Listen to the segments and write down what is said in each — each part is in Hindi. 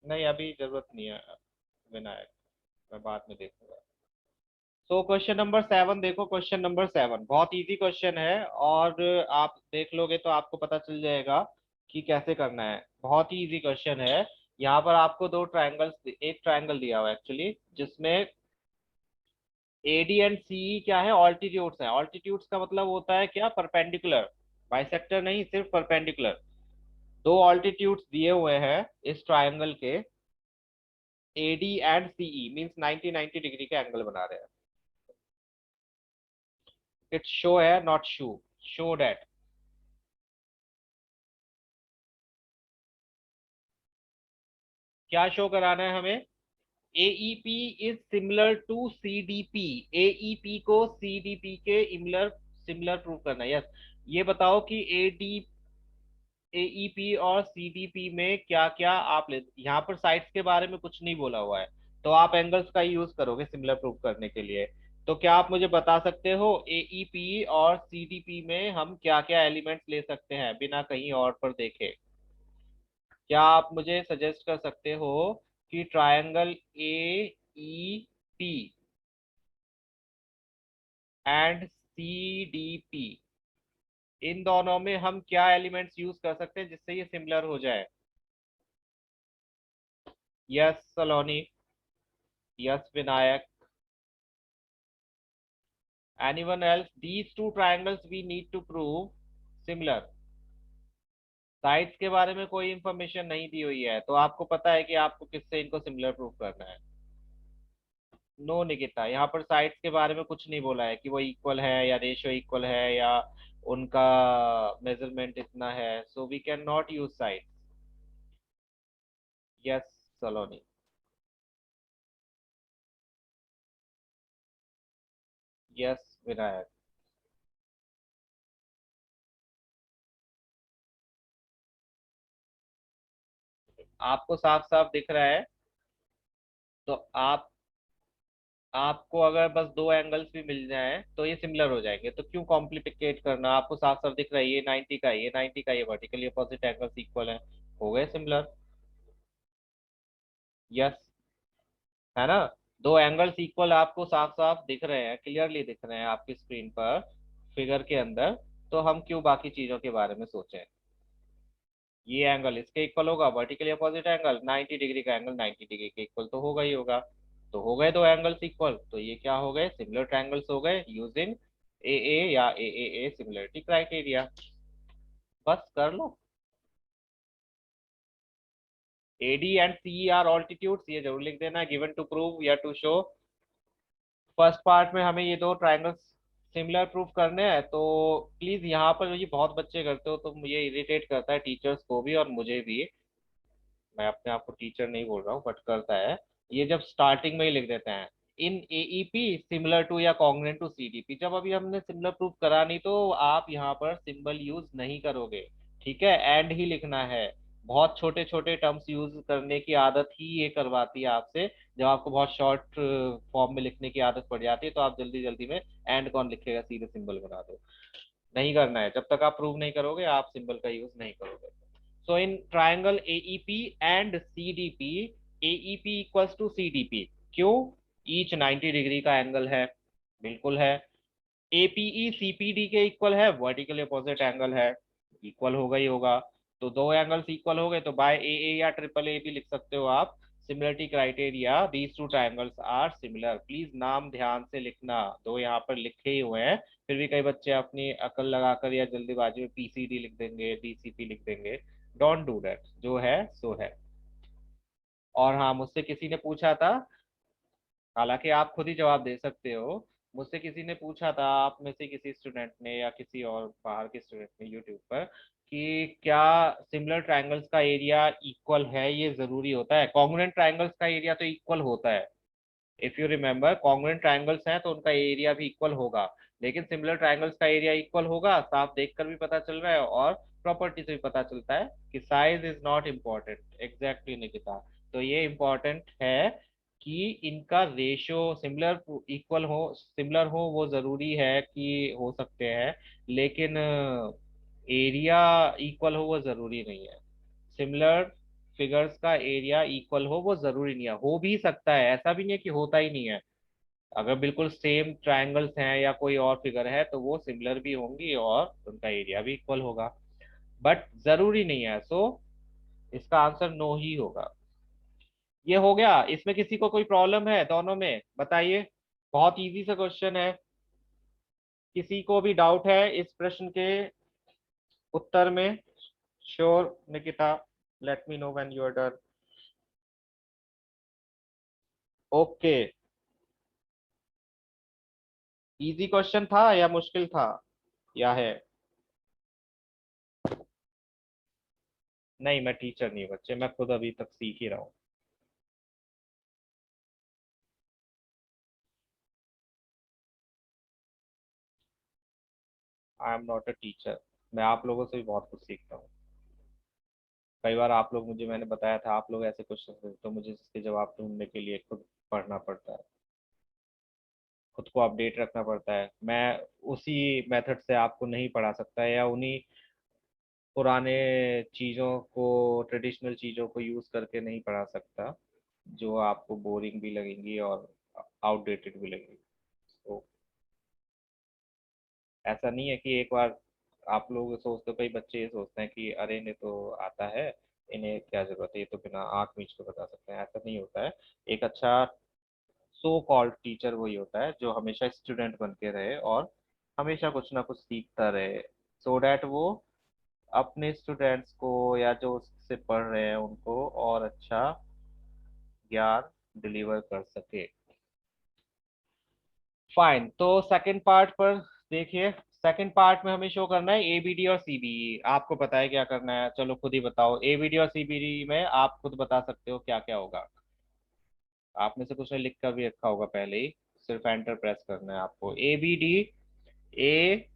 नहीं, अभी जरूरत नहीं है विनायक, मैं बाद में देखूंगा। सो क्वेश्चन नंबर 7 देखो, क्वेश्चन नंबर 7 बहुत इजी क्वेश्चन है, और आप देख लोगे तो आपको पता चल जाएगा कि कैसे करना है। बहुत ही इजी क्वेश्चन है। यहाँ पर आपको दो ट्रायंगल्स, एक ट्रायंगल दिया हुआ है एक्चुअली, जिसमें एडी एंड सी क्या है, ऑल्टीट्यूड्स है। ऑल्टीट्यूड्स का मतलब होता है क्या, परपेंडिकुलर, बाइसेक्टर नहीं, सिर्फ परपेंडिकुलर। दो ऑल्टीट्यूड्स दिए हुए हैं इस ट्रायंगल के, AD and CE means 90 90 degree के एंगल बना रहे हैं। इट्स शो है, नॉट शू, शो डेट। क्या शो कराना है हमें, AEP is similar to CDP. AEP को सीडीपी के इमलर सिमिलर प्रूव करना है, यस। ये बताओ कि एडी एईपी और सीडीपी में क्या क्या आप ले, यहाँ पर साइड्स के बारे में कुछ नहीं बोला हुआ है, तो आप एंगल्स का यूज करोगे सिमिलर प्रूव करने के लिए। तो क्या आप मुझे बता सकते हो एईपी और सीडीपी में हम क्या क्या एलिमेंट्स ले सकते हैं बिना कहीं और पर देखे। क्या आप मुझे सजेस्ट कर सकते हो कि triangle A E P and C D P, इन दोनों में हम क्या एलिमेंट्स यूज कर सकते हैं जिससे ये सिमिलर हो जाए। Yes Saloni, yes Vinayak, anyone else, these two triangles we need to prove similar. Sides के बारे में कोई इंफॉर्मेशन नहीं दी हुई है, तो आपको पता है कि आपको किससे इनको सिमिलर प्रूव करना है। नो निकिता, यहाँ पर साइड्स के बारे में कुछ नहीं बोला है कि वो इक्वल है या रेशियो इक्वल है या उनका मेजरमेंट इतना है, so we can not use side. Yes Saloni. Yes Vinayak. आपको साफ साफ दिख रहा है, तो आपको अगर बस दो एंगल्स भी मिल जाएं तो ये सिमिलर हो जाएंगे, तो क्यों कॉम्प्लिकेट करना। आपको साफ साफ दिख रहा है, ये 90 का है, ये 90 का, ये वर्टिकली अपोजिट एंगल्स इक्वल है, हो गए सिमिलर। यस, है ना। दो एंगल्स इक्वल आपको साफ साफ दिख रहे हैं, क्लियरली दिख रहे हैं आपकी स्क्रीन पर, फिगर के अंदर। तो हम क्यों बाकी चीजों के बारे में सोचें। ये एंगल इसके इक्वल होगा, वर्टिकली अपोजिट एंगल 90 डिग्री का एंगल 90 डिग्री के इक्वल तो होगा ही होगा। तो हो गए दो एंगल्स इक्वल, तो ये क्या हो गए, सिमिलर ट्रायंगल्स हो गए यूजिंग ए ए या ए सिमिलरिटी क्राइटेरिया। बस कर लो। AD and C R altitudes, ये जरूर लिख देना, गिवन टू प्रूव या टू शो। फर्स्ट पार्ट में हमें ये दो ट्रायंगल्स सिमिलर प्रूफ करने हैं, तो प्लीज यहाँ पर ये बहुत बच्चे करते हो तो मुझे इरिटेट करता है, टीचर्स को भी और मुझे भी। मैं अपने आप को टीचर नहीं बोल रहा हूँ बट करता है, ये जब स्टार्टिंग में ही लिख देते हैं इन एईपी सिमिलर टू या कॉन्ग्रुएंट टू सीडीपी, जब अभी हमने सिमिलर प्रूफ करा नहीं तो आप यहाँ पर सिंबल यूज नहीं करोगे। ठीक है, एंड ही लिखना है। बहुत छोटे छोटे टर्म्स यूज करने की आदत ही ये करवाती है आपसे। जब आपको बहुत शॉर्ट फॉर्म में लिखने की आदत पड़ जाती है तो आप जल्दी जल्दी में एंड कौन लिखेगा, सीधे सिंबल बना दो। नहीं करना है, जब तक आप प्रूव नहीं करोगे आप सिंबल का यूज नहीं करोगे। So in triangle AEP and CDP, AEP equals to CDP, क्यों, ईच 90 डिग्री का एंगल है, बिल्कुल है। APE CPD के इक्वल है, वर्टिकल अपोजिट एंगल है, इक्वल होगा ही होगा। तो दो एंगल्स इक्वल हो गए, तो बाय ए या ट्रिपल ए भी लिख सकते हो आप। Similarity criteria, these two triangles are similar. Please नाम ध्यान से लिखना, दो यहाँ पर लिखे ही हुए हैं, फिर भी कई बच्चे अपनी अकल लगाकर या जल्दीबाजी में पीसीडी लिख देंगे, डीसीपी लिख देंगे। डोंट डू दैट, जो है सो है। और हाँ, मुझसे किसी ने पूछा था, हालांकि आप खुद ही जवाब दे सकते हो, मुझसे किसी ने पूछा था, आप में से किसी स्टूडेंट ने या किसी और बाहर के स्टूडेंट ने यूट्यूब पर, कि क्या सिमिलर ट्रायंगल्स का एरिया इक्वल है, ये जरूरी होता है। कॉन्ग्रुएंट ट्रायंगल्स का एरिया तो इक्वल होता है, if you remember congruent triangles हैं तो उनका एरिया भी इक्वल होगा। लेकिन सिमिलर ट्रायंगल्स का एरिया इक्वल होगा, साफ देखकर भी पता चल रहा है और प्रॉपर्टी से भी पता चलता है कि size is not important, exactly Nikita. तो ये इम्पोर्टेंट है कि इनका रेशियो सिमिलर इक्वल हो, सिमिलर हो वो जरूरी है कि हो सकते हैं, लेकिन एरिया इक्वल हो वो जरूरी नहीं है। सिमिलर फिगर्स का एरिया इक्वल हो वो जरूरी नहीं है, हो भी सकता है, ऐसा भी नहीं है कि होता ही नहीं है। अगर बिल्कुल सेम ट्रायंगल्स हैं या कोई और फिगर है तो वो सिमिलर भी होंगी और उनका एरिया भी इक्वल होगा, बट जरूरी नहीं है। सो इसका आंसर नो ही होगा। ये हो गया। इसमें किसी को कोई प्रॉब्लम है दोनों में, बताइए। बहुत इजी सा क्वेश्चन है। किसी को भी डाउट है इस प्रश्न के उत्तर में? Sure Nikita, let me know when you are done. Okay. Easy question था या मुश्किल था, या है? नहीं, मैं टीचर नहीं बच्चे, मैं खुद अभी तक सीख ही रहा हूँ। आई एम नॉट अ टीचर। मैं आप लोगों से भी बहुत कुछ सीखता हूँ। कई बार आप लोग मुझे, मैंने बताया था, आप लोग ऐसे क्वेश्चन पूछते तो मुझे इसके जवाब ढूंढने के लिए खुद पढ़ना पड़ता है, खुद को अपडेट रखना पड़ता है। मैं उसी मेथड से आपको नहीं पढ़ा सकता, या उन्हीं पुराने चीज़ों को, ट्रेडिशनल चीज़ों को यूज़ करके नहीं पढ़ा सकता, जो आपको बोरिंग भी लगेंगी और आउटडेटेड भी लगेंगी। तो ऐसा नहीं है कि एक बार आप लोग सोचते हो, कई बच्चे ये सोचते हैं कि अरे इन्हें तो आता है, इन्हें क्या जरूरत है, ये तो बिना आंख मीच के बता सकते हैं। ऐसा नहीं होता है। एक अच्छा सो कॉल्ड टीचर वही होता है जो हमेशा स्टूडेंट बन के रहे और हमेशा कुछ ना कुछ सीखता रहे, सो डैट वो अपने स्टूडेंट्स को या जो उससे पढ़ रहे हैं उनको और अच्छा ज्ञान डिलीवर कर सके। फाइन, तो सेकंड पार्ट पर देखिए। सेकंड पार्ट में हमें शो करना है एबीडी और सीबीई। आपको पता है क्या करना है, चलो खुद ही बताओ। एबीडी और सीबीडी में आप खुद बता सकते हो क्या क्या होगा। आप में से कुछ ने लिख कर भी रखा होगा पहले ही, सिर्फ एंटर प्रेस करना है आपको। ABD, A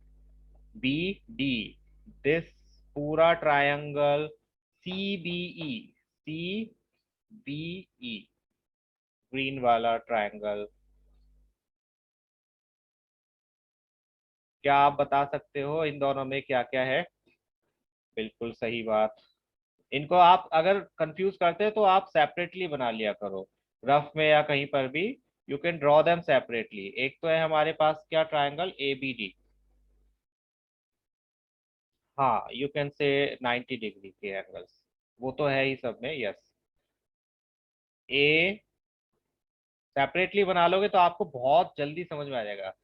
B D, this पूरा triangle. CBE, C B E, green वाला ट्रायंगल। क्या आप बता सकते हो इन दोनों में क्या क्या है? बिल्कुल सही बात। इनको आप अगर कंफ्यूज करते हैं तो आप सेपरेटली बना लिया करो, रफ में या कहीं पर भी। You can draw them separately. एक तो है हमारे पास क्या, ट्रायंगल ए बी डी। हाँ, यू कैन से 90 डिग्री के एंगल्स, वो तो है ही सब में, यस। ए सेपरेटली बना लोगे तो आपको बहुत जल्दी समझ में आ जाएगा।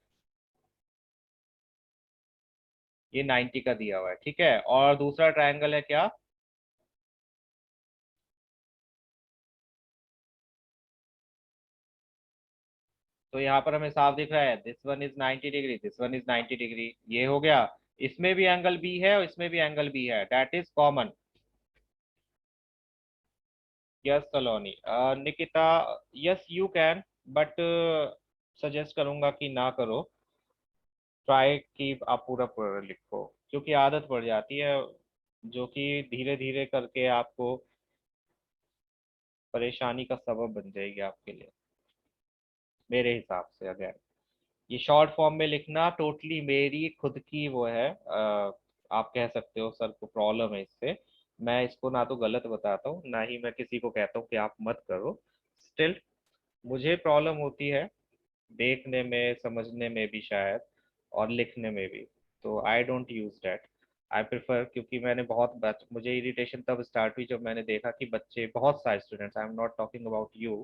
ये 90 का दिया हुआ है, ठीक है। और दूसरा ट्रायंगल है क्या? तो यहाँ पर हमें साफ दिख रहा है, this one is 90 degree, this one is 90 degree, ये हो गया। इसमें भी एंगल बी है और इसमें भी एंगल बी है, that is common. Yes Saloni, Nikita, yes you can, but suggest करूंगा कि ना करो। ट्राई कि आप पूरा पूरा लिखो, क्योंकि आदत पड़ जाती है जो कि धीरे धीरे करके आपको परेशानी का सबब बन जाएगी आपके लिए, मेरे हिसाब से। अगर ये शॉर्ट फॉर्म में लिखना टोटली मेरी खुद की वो है, आप कह सकते हो सर को प्रॉब्लम है इससे। मैं इसको ना तो गलत बताता हूँ, ना ही मैं किसी को कहता हूँ कि आप मत करो। स्टिल मुझे प्रॉब्लम होती है देखने में, समझने में भी शायद, और लिखने में भी। तो I don't use that. I prefer, क्योंकि मैंने मुझे इरिटेशन तब स्टार्ट हुई जब मैंने देखा कि बच्चे, बहुत सारे students, I am not talking about you,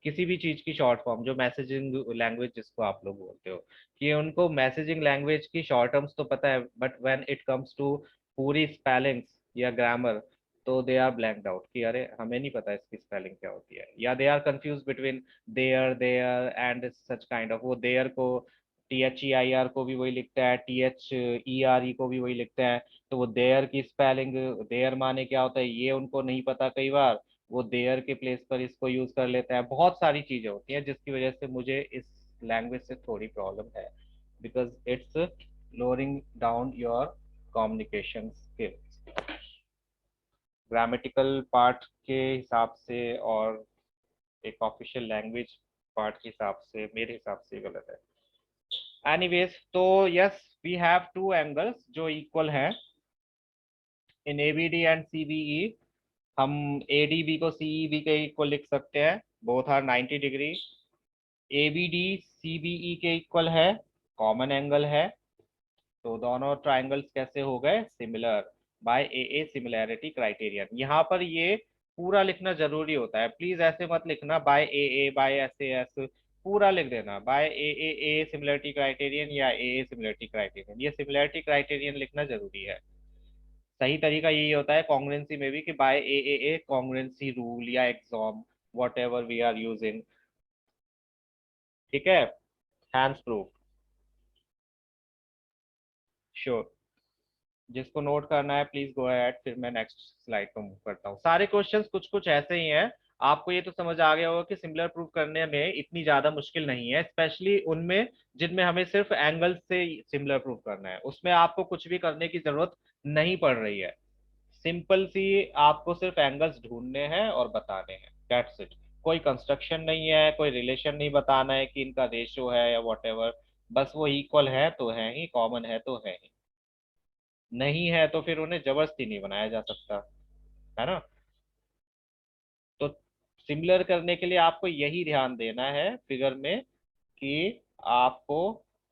किसी भी चीज की शॉर्ट फॉर्म, जो मैसेजिंग लैंग्वेज जिसको आप लोग बोलते हो, कि उनको मैसेजिंग लैंग्वेज की शॉर्ट टर्म्स तो पता है, but when it comes to पूरी स्पेलिंग्स या ग्रामर, तो दे आर ब्लैंक्ड आउट कि अरे हमें नहीं पता इसकी स्पेलिंग क्या होती है, या they are confuse between there and such kind of. वो देयर को THEIR को भी वही लिखता है, THERE को भी वही लिखता है। तो वो देयर की स्पेलिंग, देयर माने क्या होता है ये उनको नहीं पता, कई बार वो देयर के प्लेस पर इसको यूज कर लेता है। बहुत सारी चीजें होती हैं जिसकी वजह से मुझे इस लैंग्वेज से थोड़ी प्रॉब्लम है, because it's lowering down your communication skills. Grammatical part के हिसाब से और एक ऑफिशियल लैंग्वेज पार्ट के हिसाब से, मेरे हिसाब से गलत है। एनीवेज, तो yes, we have two angles जो इक्वल हैं इन ABD एंड CBE। हम ADB को CEB के इक्वल लिख सकते हैं, both are 90 degree. ABD CBE के इक्वल है, कॉमन एंगल है, तो दोनों ट्राइंगल्स कैसे हो गए, similar by AA similarity criterion. यहाँ पर ये पूरा लिखना जरूरी होता है, प्लीज ऐसे मत लिखना बाय AA बाय SAS, पूरा लिख देना बाय AA सिमिलैरिटी क्राइटेरियन या AA सिमिलैरिटी क्राइटेरियन, ये सिमिलैरिटी क्राइटेरियन लिखना जरूरी है। सही तरीका यही होता है कॉन्ग्रुएंसी में भी कि बाय AAA कॉन्ग्रुएंसी रूल या axiom, whatever we are using. ठीक है, हैंड्स प्रूफ, श्योर। जिसको नोट करना है प्लीज गो अहेड, फिर मैं नेक्स्ट स्लाइड को मूव करता हूँ। सारे क्वेश्चंस कुछ कुछ ऐसे ही हैं। आपको ये तो समझ आ गया होगा कि सिमिलर प्रूफ करने में इतनी ज्यादा मुश्किल नहीं है, स्पेशली उनमें जिनमें हमें सिर्फ एंगल से सिमिलर प्रूफ करना है, उसमें आपको कुछ भी करने की जरूरत नहीं पड़ रही है। सिंपल सी आपको सिर्फ एंगल्स ढूंढने हैं और बताने हैं, दैट्स इट। कोई कंस्ट्रक्शन नहीं है, कोई रिलेशन नहीं बताना है कि इनका रेशियो है या वॉट एवर, बस वो इक्वल है तो है ही, कॉमन है तो है ही, नहीं है तो फिर उन्हें जबरदस्ती नहीं बनाया जा सकता, है ना। तो सिमिलर करने के लिए आपको यही ध्यान देना है फिगर में कि आपको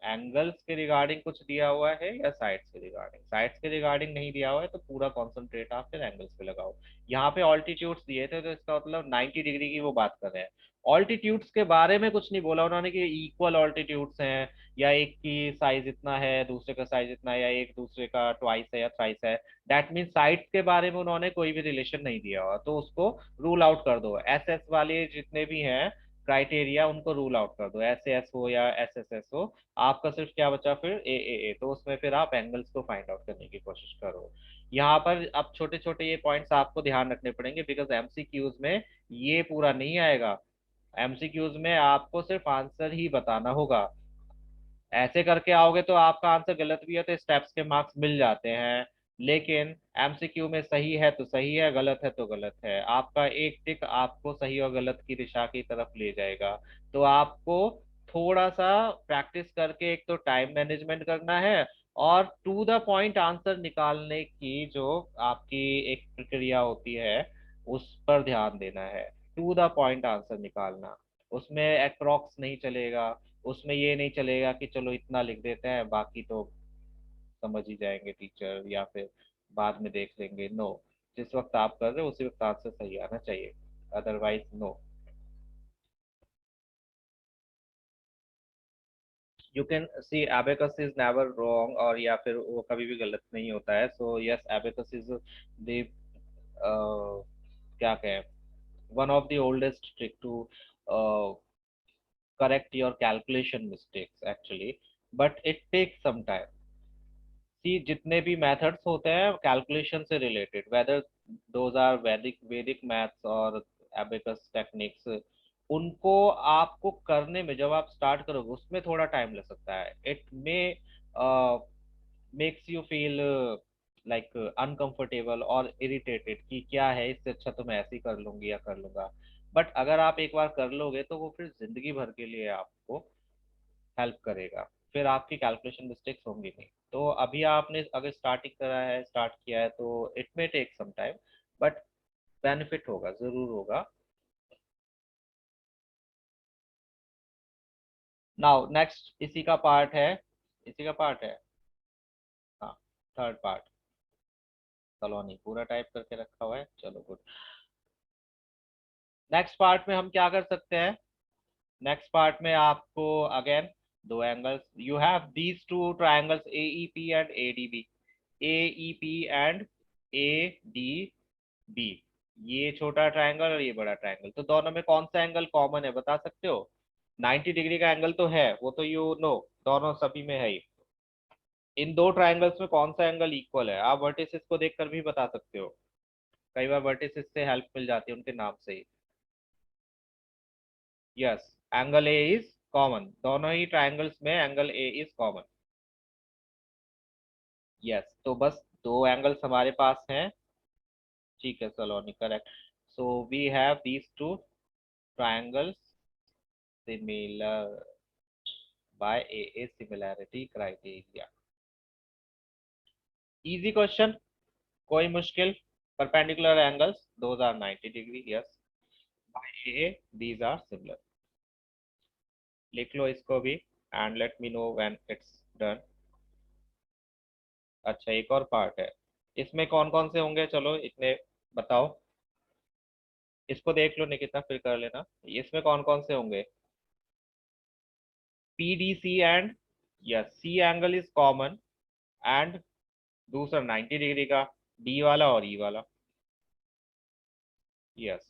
एंगल्स के रिगार्डिंग कुछ दिया हुआ है या साइड्स के रिगार्डिंग। साइड्स के रिगार्डिंग नहीं दिया हुआ है तो पूरा कॉन्सेंट्रेट आप फिर एंगल्स पे लगाओ। यहाँ पे ऑल्टीट्यूड्स दिए थे तो इसका मतलब 90 डिग्री की वो बात कर रहे हैं। ऑल्टीट्यूड्स के बारे में कुछ नहीं बोला उन्होंने कि इक्वल ऑल्टीट्यूड्स हैं, या एक की साइज इतना है दूसरे का साइज इतना है, या एक दूसरे का ट्वाइस है या थ्राइस है। दैट मीन साइड्स के बारे में उन्होंने कोई भी रिलेशन नहीं दिया हुआ, तो उसको रूल आउट कर दो। SS वाले जितने भी हैं क्राइटेरिया उनको रूल आउट कर दो, SAS हो या SSS हो। आपका सिर्फ क्या बचा फिर, AAA, तो उसमें फिर आप एंगल्स को फाइंड आउट करने की कोशिश करो। यहाँ पर अब छोटे छोटे ये पॉइंट्स आपको ध्यान रखने पड़ेंगे, बिकॉज MCQs में ये पूरा नहीं आएगा। MCQs में आपको सिर्फ आंसर ही बताना होगा। ऐसे करके आओगे तो आपका आंसर गलत भी है तो स्टेप्स के मार्क्स मिल जाते हैं, लेकिन MCQ में सही है तो सही है, गलत है तो गलत है। आपका एक टिक आपको सही और गलत की दिशा की तरफ ले जाएगा। तो आपको थोड़ा सा प्रैक्टिस करके एक तो टाइम मैनेजमेंट करना है, और टू द पॉइंट आंसर निकालने की जो आपकी एक प्रक्रिया होती है उस पर ध्यान देना है। टू द पॉइंट आंसर निकालना, उसमें अप्रॉक्स नहीं चलेगा, उसमें ये नहीं चलेगा कि चलो इतना लिख देते हैं बाकी तो समझ ही जाएंगे टीचर, या फिर बाद में देख लेंगे। नो, जिस वक्त आप कर रहे हो उसी वक्त आंसर सही आना चाहिए, otherwise no. You can see abacus is never wrong, और या फिर वो कभी भी गलत नहीं होता है। So yes, abacus is the क्या कहें, one of the oldest trick to correct your calculation mistakes actually, but it takes some time। सी जितने भी मेथड्स होते हैं कैलकुलेशन से रिलेटेड, वेदर दोज आर वैदिक वैदिक मैथ्स और एबेकस टेक्निक्स, उनको आपको करने में जब आप स्टार्ट करोगे उसमें थोड़ा टाइम लग सकता है। It may makes you feel like uncomfortable और इरिटेटेड कि क्या है, इससे अच्छा तो मैं ऐसे ही कर लूंगी या कर लूंगा। बट अगर आप एक बार कर लोगे तो वो फिर जिंदगी भर के लिए आपको हेल्प करेगा, फिर आपकी कैलकुलेशन मिस्टेक्स होंगी नहीं। तो अभी आपने अगर स्टार्टिंग करा है, स्टार्ट किया है, तो it may take some time, but benefit होगा, जरूर होगा। नाउ नेक्स्ट इसी का पार्ट है, इसी का पार्ट है, हाँ, थर्ड पार्ट। कॉलोनी पूरा टाइप करके रखा हुआ है, चलो गुड। नेक्स्ट पार्ट में हम क्या कर सकते हैं, नेक्स्ट पार्ट में आपको अगेन दो angles, you have these two triangles AEP and ADB, AEP and ADB, ये छोटा ट्रायंगल और ये बड़ा ट्रायंगल, तो दोनों में कौन सा एंगल कॉमन है बता सकते हो। 90 डिग्री का एंगल तो है, वो तो यू नो, दोनों सभी में है ही। इन दो ट्रायंगल्स में कौन सा एंगल इक्वल है, आप वर्टिसेस को देखकर भी बता सकते हो, कई बार वर्टिसेस से हेल्प मिल जाती है उनके नाम से ही। Yes, angle A is common, दोनों ही ट्रायंगल्स में angle A is common. Yes, तो बस दो एंगल्स हमारे पास हैं, ठीक है Saloni correct. So we have these two triangles similar by AA similarity criteria। Easy question, कोई मुश्किल perpendicular angles, those are 90 degree, yes. By A, these are similar. लिख लो इसको भी and let me know when it's done. अच्छा, एक और पार्ट है, इसमें कौन कौन से होंगे, चलो इतने बताओ। इसको देख लो निकिता, फिर कर लेना। इसमें कौन कौन से होंगे? PDC and, yes, C angle is common, and दूसरा 90 डिग्री का, डी वाला और ई वाला, यस।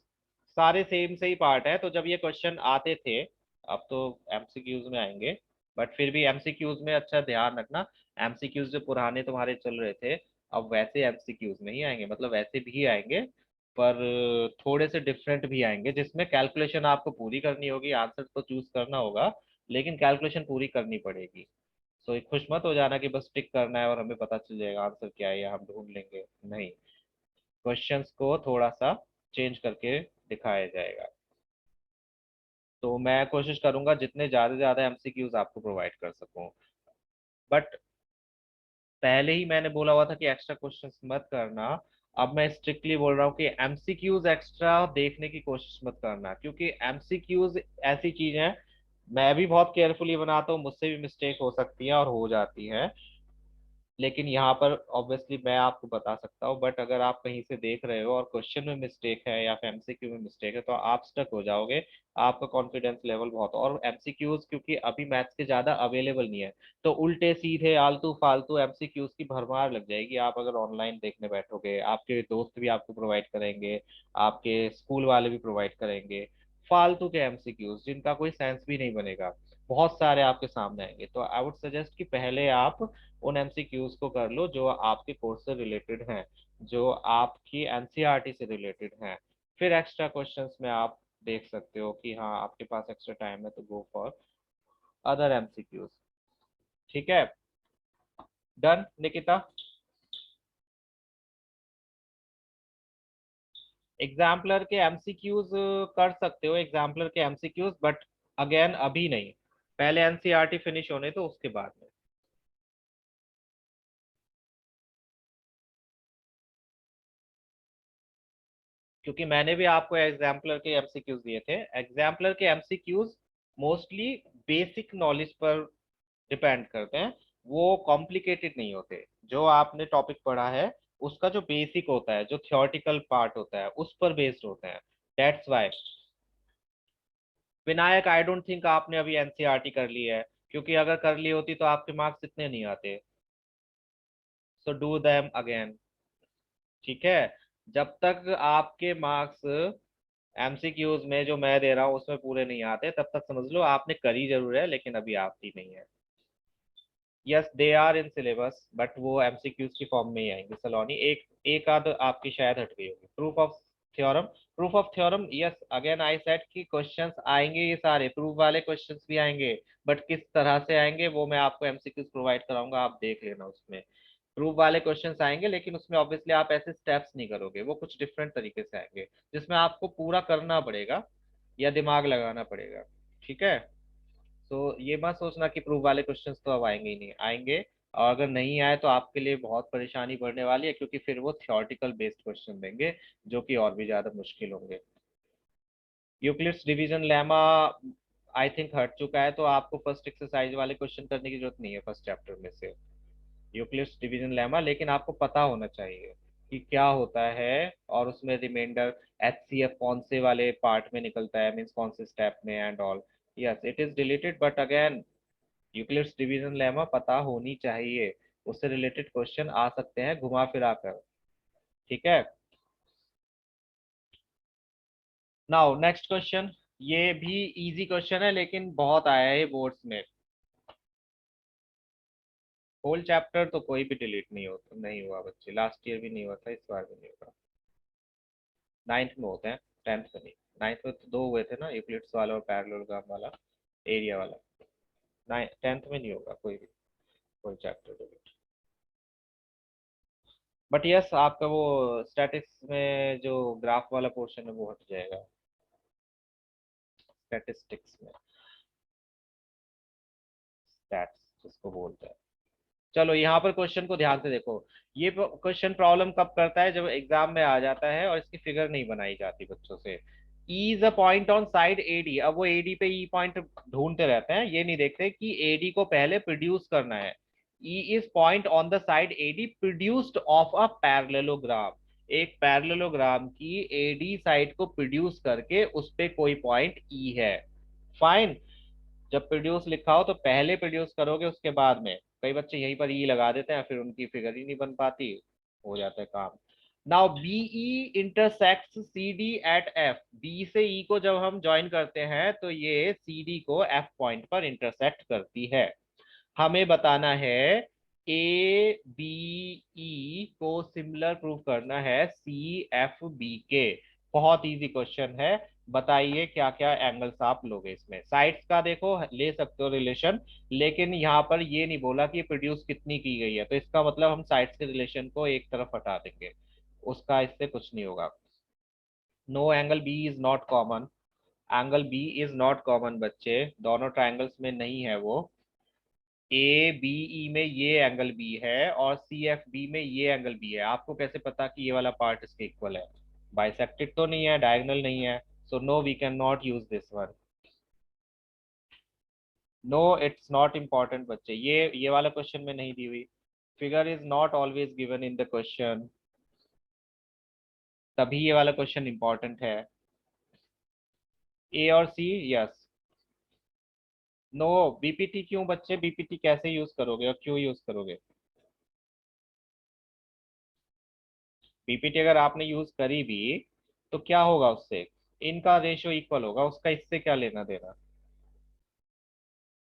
सारे सेम से ही पार्ट है। तो जब ये क्वेश्चन आते थे, अब तो एमसीक्यूज में आएंगे, बट फिर भी एमसीक्यूज में अच्छा ध्यान रखना, एमसीक्यूज जो पुराने तुम्हारे चल रहे थे, अब वैसे एमसीक्यूज नहीं आएंगे, मतलब वैसे भी आएंगे, पर थोड़े से डिफरेंट भी आएंगे, जिसमें कैलकुलेशन आपको पूरी करनी होगी, आंसर तो चूज करना होगा, लेकिन कैलकुलेशन पूरी करनी पड़ेगी। सो खुश मत हो जाना कि बस टिक करना है और हमें पता चल जाएगा आंसर क्या है या हम ढूंढ लेंगे, नहीं। क्वेश्चंस को थोड़ा सा चेंज करके दिखाया जाएगा। तो मैं कोशिश करूंगा जितने ज्यादा से ज्यादा एमसीक्यूज आपको प्रोवाइड कर सकूं, बट पहले ही मैंने बोला हुआ था कि एक्स्ट्रा क्वेश्चंस मत करना। अब मैं स्ट्रिक्टली बोल रहा हूँ कि एमसीक्यूज एक्स्ट्रा देखने की कोशिश मत करना, क्योंकि एमसीक्यूज ऐसी चीज है, मैं भी बहुत केयरफुली बनाता हूँ, मुझसे भी मिस्टेक हो सकती है और हो जाती है, लेकिन यहाँ पर ऑब्वियसली मैं आपको बता सकता हूँ, बट अगर आप कहीं से देख रहे हो और क्वेश्चन में मिस्टेक है या फिर एमसीक्यू में मिस्टेक है, तो आप स्टक हो जाओगे, आपका कॉन्फिडेंस लेवल बहुत, और एमसीक्यूज क्योंकि अभी मैथ्स के ज्यादा अवेलेबल नहीं है, तो उल्टे सीधे आलतू फालतू एमसीक्यूज की भरमार लग जाएगी। आप अगर ऑनलाइन देखने बैठोगे, आपके दोस्त भी आपको प्रोवाइड करेंगे, आपके स्कूल वाले भी प्रोवाइड करेंगे, फालतू के एमसीक्यूज जिनका कोई सेंस भी नहीं बनेगा, बहुत सारे आपके सामने आएंगे। तो आई वुड सजेस्ट कि पहले आप उन एमसीक्यूज को कर लो जो आपके कोर्स से रिलेटेड हैं, जो आपकी एनसीईआरटी से रिलेटेड हैं, फिर एक्स्ट्रा क्वेश्चंस में आप देख सकते हो कि हाँ आपके पास एक्स्ट्रा टाइम है तो गो फॉर अदर एमसीक्यूज। ठीक है, डन निकिता। एग्जाम्पलर के एमसीक्यूज कर सकते हो, एग्जाम्पलर के एमसीक्यूज, बट अगेन अभी नहीं, पहले एनसीईआरटी फिनिश होने तो उसके बाद में। क्योंकि मैंने भी आपको एग्जाम्पलर के एमसीक्यूज दिए थे, एग्जाम्पलर के एमसीक्यूज मोस्टली बेसिक नॉलेज पर डिपेंड करते हैं, वो कॉम्प्लिकेटेड नहीं होते। जो आपने टॉपिक पढ़ा है उसका जो बेसिक होता है, जो थियोरटिकल पार्ट होता है, उस पर बेस्ड होते हैं। That's why Vinayak, I don't think आपने अभी एनसीईआरटी कर ली है, क्योंकि अगर कर ली होती तो आपके मार्क्स इतने नहीं आते। सो डू देम अगेन, ठीक है। जब तक आपके मार्क्स एमसीक्यूज में जो मैं दे रहा हूँ उसमें पूरे नहीं आते, तब तक समझ लो आपने करी जरूर है, लेकिन अभी आती नहीं है। Yes, they are in syllabus, but वो एमसीक्यूज की फॉर्म में ही आएंगे। सलोनी, एक एक आध आपकी शायद हट गई होगी। Proof of theorem, proof of theorem, yes again I said कि क्वेश्चंस आएंगे, ये सारे प्रूफ वाले क्वेश्चंस भी आएंगे, बट किस तरह से आएंगे वो मैं आपको एमसीक्यूज प्रोवाइड कराऊंगा, आप देख लेना उसमें। प्रूफ वाले क्वेश्चंस आएंगे, लेकिन उसमें ऑब्वियसली आप ऐसे स्टेप्स नहीं करोगे, वो कुछ डिफरेंट तरीके से आएंगे, जिसमें आपको पूरा करना पड़ेगा या दिमाग लगाना पड़ेगा। ठीक है, तो ये मत सोचना कि प्रूफ वाले क्वेश्चंस तो अब आएंगे ही नहीं, आएंगे, और अगर नहीं आए तो आपके लिए बहुत परेशानी बढ़ने वाली है, क्योंकि फिर वो थ्योरेटिकल बेस्ड क्वेश्चन देंगे जो कि और भी ज्यादा मुश्किल होंगे। Euclid's division lemma I think हट चुका है, तो आपको फर्स्ट एक्सरसाइज वाले क्वेश्चन करने की जरूरत नहीं है फर्स्ट चैप्टर में से, यूक्लिड्स डिवीजन लेमा, लेकिन आपको पता होना चाहिए कि क्या होता है, और उसमें रिमाइंडर एचसीएफ कौन से वाले पार्ट में निकलता है, मीन्स कौन से स्टेप में and all. Yes it is deleted, but again Euclid's division lemma पता होनी चाहिए, उससे रिलेटेड क्वेश्चन आ सकते हैं घुमा फिरा कर। ठीक है, नाउ नेक्स्ट क्वेश्चन, ये भी इजी क्वेश्चन है लेकिन बहुत आया है ये बोर्ड्स में। होल चैप्टर तो कोई भी डिलीट नहीं होता, नहीं हुआ बच्चे, लास्ट ईयर भी नहीं हुआ था, इस बार भी नहीं होगा। नाइन्थ में होते हैं, टेंथ में नहीं। नाइन्थ में तो दो हुए थे ना, यूक्लिड्स वाला और पैरेललोग्राम वाला, एरिया वाला। नाइन्थ टेंथ में नहीं होगा कोई भी whole chapter delete. But yes आपका वो स्टैटिक्स में जो ग्राफ वाला पोर्शन है वो हट जाएगा, स्टैटिस्टिक्स में, स्टैट्स जिसको बोलते हैं। चलो यहाँ पर क्वेश्चन को ध्यान से देखो, ये क्वेश्चन प्रॉब्लम कब करता है, जब एग्जाम में आ जाता है और इसकी फिगर नहीं बनाई जाती बच्चों से। E is a point on side AD, अब वो एडी पे ई पॉइंट ढूंढते रहते हैं, ये नहीं देखते कि एडी को पहले प्रोड्यूस करना है। E is point on the side AD produced of a parallelogram, एक पैरेललोग्राम की एडी साइड को प्रोड्यूस करके उस पे कोई पॉइंट ई है। फाइन। जब प्रोड्यूस लिखा हो तो पहले प्रोड्यूस करोगे उसके बाद में। कई बच्चे यहीं पर ई लगा देते हैं, फिर उनकी फिगर ही नहीं बन पाती, हो जाता है काम। Now BE intersects C D at F, B से ई को जब हम ज्वाइन करते हैं तो ये सी डी को एफ पॉइंट पर इंटरसेक्ट करती है। हमें बताना है ए बी ई को सिमिलर प्रूव करना है सी एफ बी के। बहुत इजी क्वेश्चन है। बताइए क्या क्या एंगल्स आप लोगे इसमें। साइड्स का देखो ले सकते हो रिलेशन, लेकिन यहाँ पर ये नहीं बोला कि प्रोड्यूस कितनी की गई है, तो इसका मतलब हम साइड्स के रिलेशन को एक तरफ हटा देंगे, उसका इससे कुछ नहीं होगा। No angle B is not common, angle B is not common बच्चे, दोनों ट्राइंगल्स में नहीं है वो। ए बी ई में ये एंगल बी है और सी एफ बी में ये एंगल बी है, आपको कैसे पता कि ये वाला पार्ट इसके इक्वल है? बाइसेक्टेड तो नहीं है, डायगोनल नहीं है, so no we can not use this one. No it's not important बच्चे, ये वाला क्वेश्चन में नहीं दी हुई। Figure is not always given in the question, तभी ये वाला क्वेश्चन इंपॉर्टेंट है। ए और सी, यस। नो, बीपीटी क्यों बच्चे, बीपीटी कैसे यूज करोगे और क्यों यूज करोगे? बीपीटी अगर आपने यूज करी भी तो क्या होगा उससे? इनका रेशियो इक्वल होगा, उसका इससे क्या लेना देना।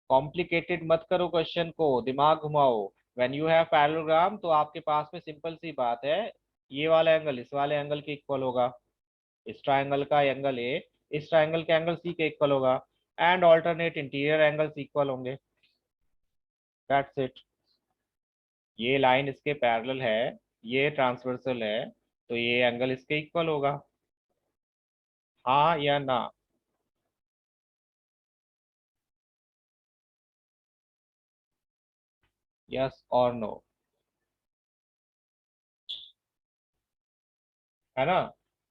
कॉम्प्लिकेटेड मत करो क्वेश्चन को, दिमाग घुमाओ। व्हेन यू हैव पैरेललोग्राम तो आपके पास में सिंपल सी बात है, ये वाला एंगल इस वाले एंगल के इक्वल होगा, इस ट्राइंगल का एंगल ए इस ट्राइंगल के एंगल सी के इक्वल होगा, and alternate interior angles equal होंगे। That's it. ये लाइन इसके पैरेलल है, ये ट्रांसवर्सल है, तो ये एंगल इसके इक्वल होगा। हाँ या ना? यस और नो, है ना?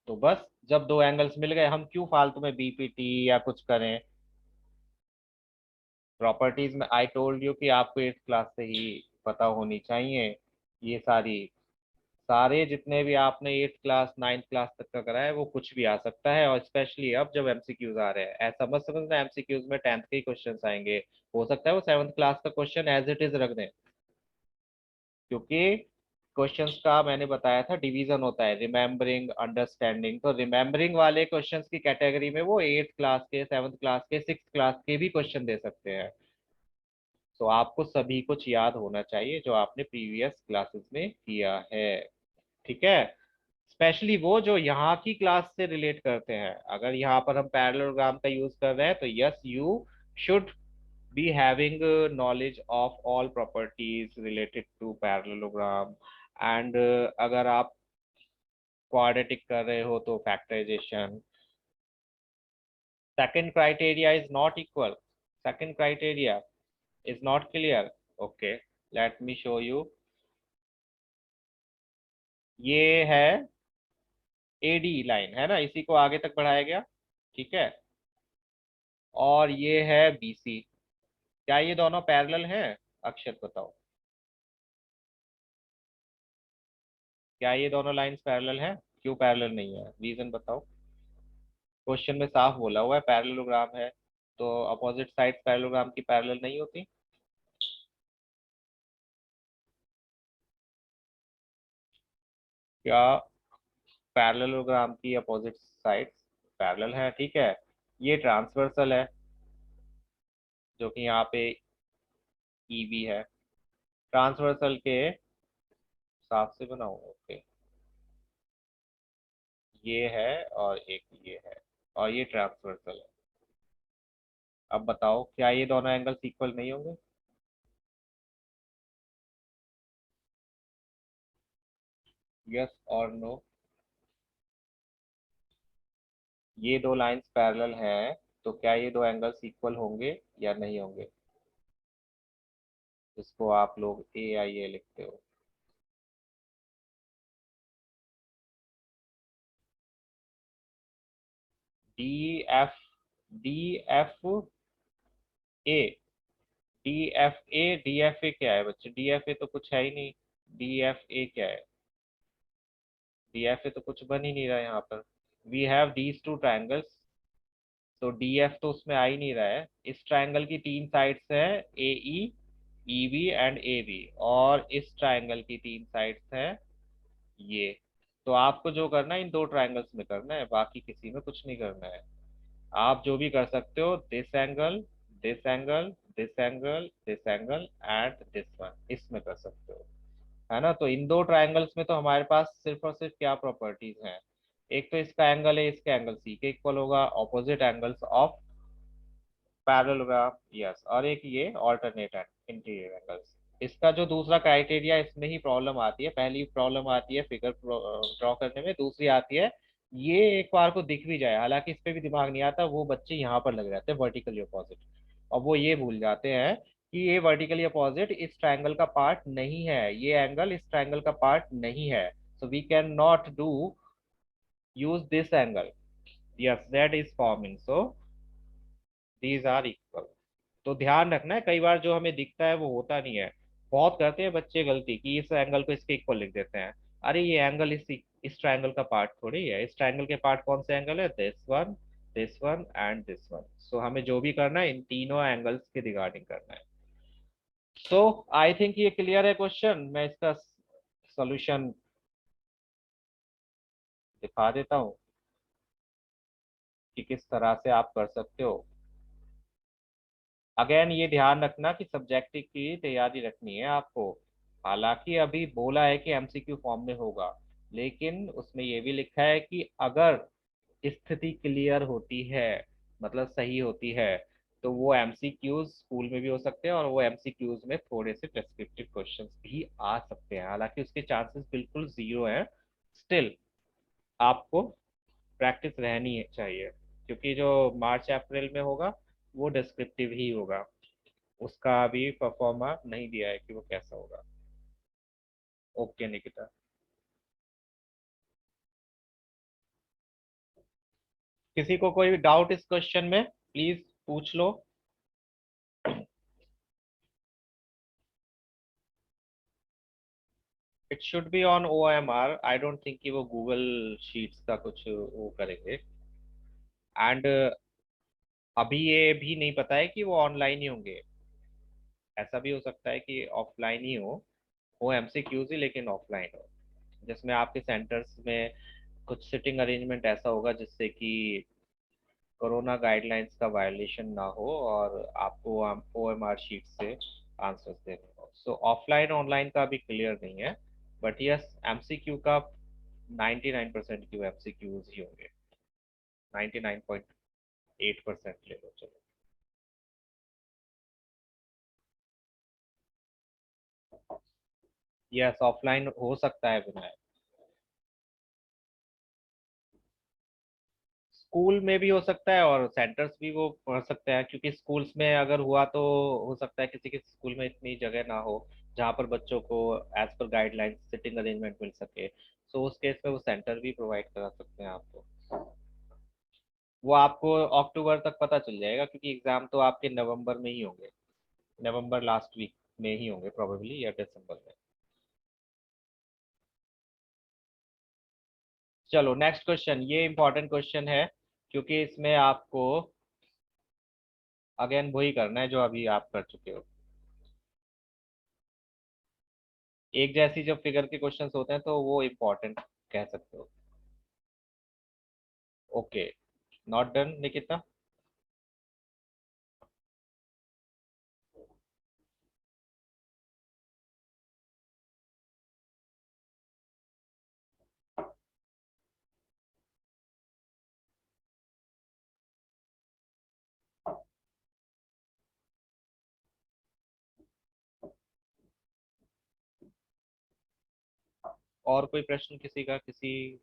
तो बस, जब दो एंगल्स मिल गए, हम क्यों फालतू में बीपीटी या कुछ करें। प्रॉपर्टीज में आई टोल्ड यू कि आपको 8th क्लास से ही पता होनी चाहिए ये सारी। सारे जितने भी आपने 8th क्लास 9th क्लास तक का करा है वो कुछ भी आ सकता है, और स्पेशली अब जब एमसीक्यूज आ रहे हैं, ऐसा मत समझना एमसीक्यूज में 10th के ही क्वेश्चन आएंगे। हो सकता है वो 7th क्लास का क्वेश्चन एज इट इज रख दें, क्योंकि क्वेश्चंस का मैंने बताया था डिवीजन होता है रिमेम्बरिंग अंडरस्टैंडिंग, तो रिमेम्बरिंग वाले क्वेश्चंस की कैटेगरी में वो 8th क्लास के 7th क्लास के 6th क्लास के भी क्वेश्चन दे सकते हैं। तो आपको सभी कुछ याद होना चाहिए जो आपने प्रीवियस क्लासेस में किया है, ठीक है? स्पेशली वो जो यहाँ की क्लास से रिलेट करते हैं। अगर यहाँ पर हम पैरेललोग्राम का यूज कर रहे हैं तो yes you should be having knowledge of all properties related to parallelogram, and अगर आप क्वाड्रेटिक कर रहे हो तो factorisation. second criteria is not equal, second criteria is not clear। okay, let me show you। ये है एडी लाइन, है ना, इसी को आगे तक बढ़ाया गया, ठीक है? और ये है बीसी, क्या ये दोनों पैरेलल हैं? अक्षत बताओ, क्या ये दोनों लाइंस पैरेलल हैं? क्यों पैरेलल नहीं है, रीजन बताओ। क्वेश्चन में साफ बोला हुआ है पैरेललोग्राम है, तो अपोजिट साइड पैरेललोग्राम की पैरेलल नहीं होती? क्या पैरेललोग्राम की अपोजिट साइड्स पैरेलल है? ठीक है, ये ट्रांसवर्सल है जो कि यहाँ पे ई बी है, ट्रांसवर्सल के साफ से बनाओ, ओके। ये है और एक ये है, और ये ट्रांसवर्सल है। अब बताओ क्या ये दोनों एंगल्स इक्वल नहीं होंगे? यस और नो? ये दो लाइंस पैरेलल हैं, तो क्या ये दो एंगल्स इक्वल होंगे या नहीं होंगे? इसको आप लोग ए आई ए लिखते हो। DF DFA DFA क्या है बच्चे? DFA तो कुछ है ही नहीं। DFA क्या है? DFA तो कुछ बन ही नहीं रहा है यहाँ पर। We have these two triangles, तो DF तो उसमें आ ही नहीं रहा है। इस ट्राइंगल की तीन साइड्स है, AE, EB एंड AB, और इस ट्राइंगल की तीन साइड्स है ये। तो आपको जो करना है इन दो ट्राइंगल्स में करना है, बाकी किसी में कुछ नहीं करना है। आप जो भी कर सकते हो, this angle, this angle, this angle, this angle and this one, इसमें कर सकते हो, है ना। तो इन दो ट्राइंगल्स में तो हमारे पास सिर्फ और सिर्फ क्या प्रॉपर्टीज हैं? एक तो इसका एंगल है, इसका एंगल सी के इक्वल होगा, opposite angles of parallelogram, yes. और एक ये ऑल्टरनेट इंटीरियर एंगल्स। इसका जो दूसरा क्राइटेरिया, इसमें ही प्रॉब्लम आती है। पहली प्रॉब्लम आती है फिगर ड्रॉ करने में, दूसरी आती है ये एक बार को दिख भी जाए, हालांकि इस पे भी दिमाग नहीं आता, वो बच्चे यहाँ पर लग जाते हैं वर्टिकली अपोजिट, और वो ये भूल जाते हैं कि ये वर्टिकली अपोजिट इस ट्रायंगल का पार्ट नहीं है, ये एंगल इस ट्रायंगल का पार्ट नहीं है। So we can not do use this angle, yes that is forming, so these are equal. तो ध्यान रखना है, कई बार जो हमें दिखता है वो होता नहीं है। बहुत करते हैं बच्चे गलती कि इस एंगल को इसके इक्वल लिख देते हैं। अरे ये एंगल इस ट्रायंगल का पार्ट थोड़ी है। इस ट्रायंगल के पार्ट कौन से एंगल है? This one and this one. So हमें जो भी करना है इन तीनों एंगल्स के रिगार्डिंग करना है। सो आई थिंक ये क्लियर है क्वेश्चन। मैं इसका सॉल्यूशन दिखा देता हूँ कि किस तरह से आप कर सकते हो। अगेन ये ध्यान रखना कि सब्जेक्टिव की तैयारी रखनी है आपको। हालांकि अभी बोला है कि MCQ फॉर्म में होगा, लेकिन उसमें ये भी लिखा है कि अगर स्थिति क्लियर होती है, मतलब सही होती है, तो वो MCQs स्कूल में भी हो सकते हैं, और वो MCQs में थोड़े से डिस्क्रिप्टिव क्वेश्चंस भी आ सकते हैं। हालांकि उसके चांसेस बिल्कुल जीरो हैं। स्टिल आपको प्रैक्टिस रहनी है चाहिए, क्योंकि जो मार्च अप्रैल में होगा वो डिस्क्रिप्टिव ही होगा। उसका अभी परफॉर्मा नहीं दिया है कि वो कैसा होगा। ओके निकिता। किसी को कोई डाउट इस क्वेश्चन में, प्लीज पूछ लो। It should be on OMR। I don't think कि वो गूगल शीट्स का कुछ वो करेंगे। एंड अभी ये भी नहीं पता है कि वो ऑनलाइन ही होंगे। ऐसा भी हो सकता है कि ऑफलाइन ही हो MCQs ही, लेकिन ऑफलाइन हो, जिसमें आपके सेंटर्स में कुछ सिटिंग अरेंजमेंट ऐसा होगा जिससे कि कोरोना गाइडलाइंस का वायलेशन ना हो, और आपको OMR शीट से आंसर्स देने हो। सो ऑफलाइन ऑनलाइन का अभी क्लियर नहीं है, बट यस MCQ का 99% क्यू MCQs ही होंगे। 99.8% ले लो चलो। यस ऑफलाइन हो सकता है बिना। स्कूल में भी हो सकता है और सेंटर्स भी वो पढ़ सकते हैं, क्योंकि स्कूल्स में अगर हुआ तो हो सकता है किसी के स्कूल में इतनी जगह ना हो जहाँ पर बच्चों को as per guidelines sitting arrangement मिल सके। सो उस केस में वो सेंटर भी प्रोवाइड करा सकते हैं आपको। वो आपको अक्टूबर तक पता चल जाएगा, क्योंकि एग्जाम तो आपके नवंबर में ही होंगे। नवंबर लास्ट वीक में ही होंगे प्रोबेबली, या दिसंबर में। चलो नेक्स्ट क्वेश्चन, ये इंपॉर्टेंट क्वेश्चन है, क्योंकि इसमें आपको अगेन वही करना है जो अभी आप कर चुके हो। एक जैसी जब फिगर के क्वेश्चंस होते हैं तो वो इम्पोर्टेंट कह सकते हो। Okay, not done Nikita. और कोई प्रश्न किसी का, किसी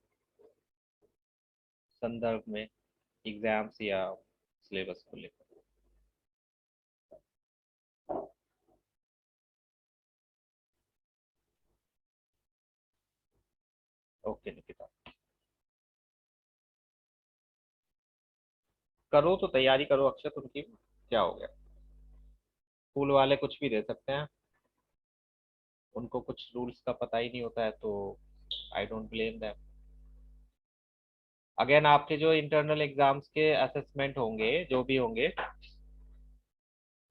संदर्भ में, एग्जाम्स या सिलेबस को लेकर? ओके निकिता। करो तो तैयारी करो अक्षत उनकी, क्या हो गया। स्कूल वाले कुछ भी दे सकते हैं, उनको कुछ रूल्स का पता ही नहीं होता है, तो I don't blame them. Again आपके जो इंटरनल एग्जाम्स के असेसमेंट होंगे जो भी होंगे,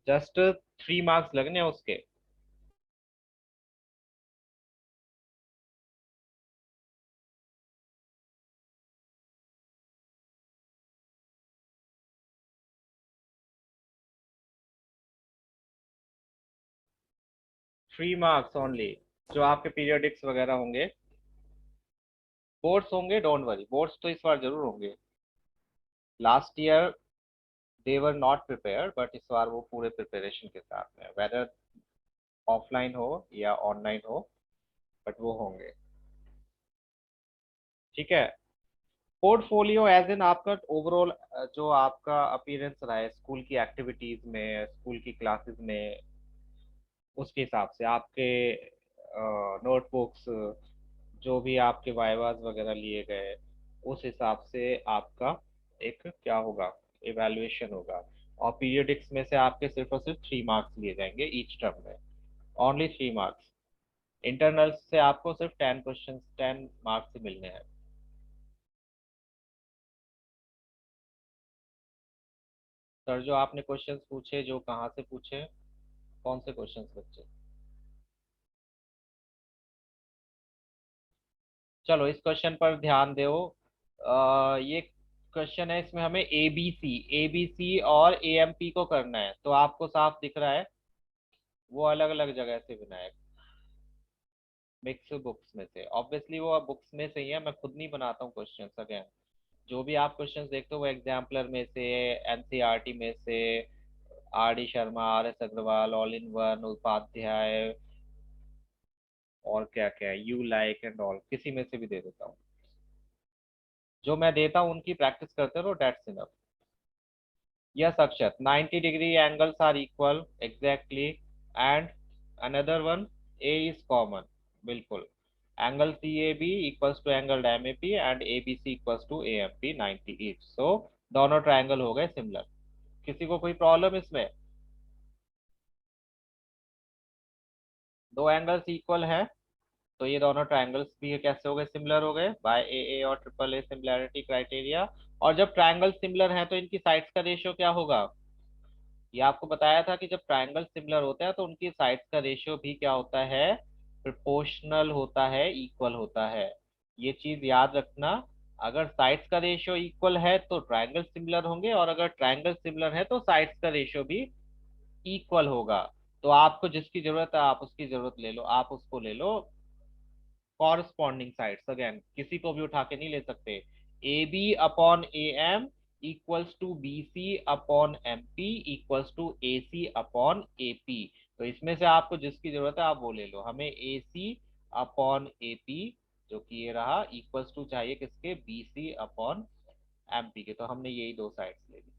जस्ट 3 मार्क्स लगने हैं उसके। 3 मार्क्स ओनली, जो आपके पीरियडिक्स वगैरह होंगे। बोर्ड्स होंगे, डोंट वरी, बोर्ड्स तो इस बार जरूर होंगे। Last year they were not prepare, but इस बार वो पूरे प्रिपरेशन के साथ में, वेदर ऑफलाइन हो या ऑनलाइन हो, बट वो होंगे। ठीक है। पोर्टफोलियो एज इन आपका ओवरऑल जो आपका अपीयरेंस रहा है स्कूल की एक्टिविटीज में, स्कूल की क्लासेस में, उसके हिसाब से आपके नोटबुक्स, जो भी आपके वाइवाज वगैरह लिए गए, उस हिसाब से आपका एक क्या होगा, इवैल्यूएशन होगा। और पीरियडिक्स में से आपके सिर्फ और सिर्फ 3 मार्क्स लिए जाएंगे ईच टर्म में, ओनली 3 मार्क्स। इंटरनल से आपको सिर्फ 10 क्वेश्चन 10 मार्क्स से मिलने हैं। सर जो आपने क्वेश्चंस पूछे, जो कहाँ से पूछे, कौन से क्वेश्चंस बच्चे। चलो इस क्वेश्चन पर ध्यान दो। ये क्वेश्चन है, इसमें हमें ए बी सी और ए एम पी को करना है, तो आपको साफ दिख रहा है वो अलग अलग जगह से बनाए, मिक्स बुक्स में से। ऑब्वियसली वो बुक्स में से ही है, मैं खुद नहीं बनाता हूँ क्वेश्चंस। अगेन जो भी आप क्वेश्चंस देखते हो वो एग्जाम्पलर में से, एनसीईआरटी में से, R D Sharma, R S Agarwal, all in one, Upadhyay, और क्या क्या है, यू लाइक एंड ऑल, किसी में से भी दे देता हूँ। जो मैं देता हूँ उनकी प्रैक्टिस करते रहो, dates enough. Yes Akshat, 90 degree angles are equal exactly, and another one, a is common, बिल्कुल। Angle C A B equals to angle M A P and A B C equals to A M P 90 each, so दोनों ट्रायंगल हो गए सिमिलर। किसी को कोई प्रॉब्लम इसमें। दो एंगल्स इक्वल है, तो ये दोनों ट्रायंगल्स भी कैसे हो गए, सिमिलर हो गए बाय ए ए और ट्रिपल ए सिमिलैरिटी क्राइटेरिया। और जब ट्रायंगल सिमिलर हैं तो इनकी साइड्स का रेशियो क्या होगा। ये आपको बताया था कि जब ट्रायंगल सिमिलर होता है तो उनकी साइड्स का रेशियो भी क्या होता है, प्रोपोर्शनल होता है, इक्वल होता है। ये चीज याद रखना। अगर साइड्स का रेशियो इक्वल है तो ट्रायंगल सिमिलर होंगे, और अगर ट्रायंगल सिमिलर है तो साइड्स का रेशियो भी इक्वल होगा। तो आपको जिसकी जरूरत है आप उसकी जरूरत ले लो, आप उसको ले लो कॉरस्पॉन्डिंग साइड्स। अगेन किसी को भी उठा के नहीं ले सकते। A B upon A M equals to B C upon M P equals to A C upon A P. तो इसमें से आपको जिसकी जरूरत है आप वो ले लो। हमें ए सी अपॉन ए पी, जो कि ये रहा, इक्वल्स टू चाहिए किसके, B C upon M P के, तो हमने यही दो साइड्स ले ली।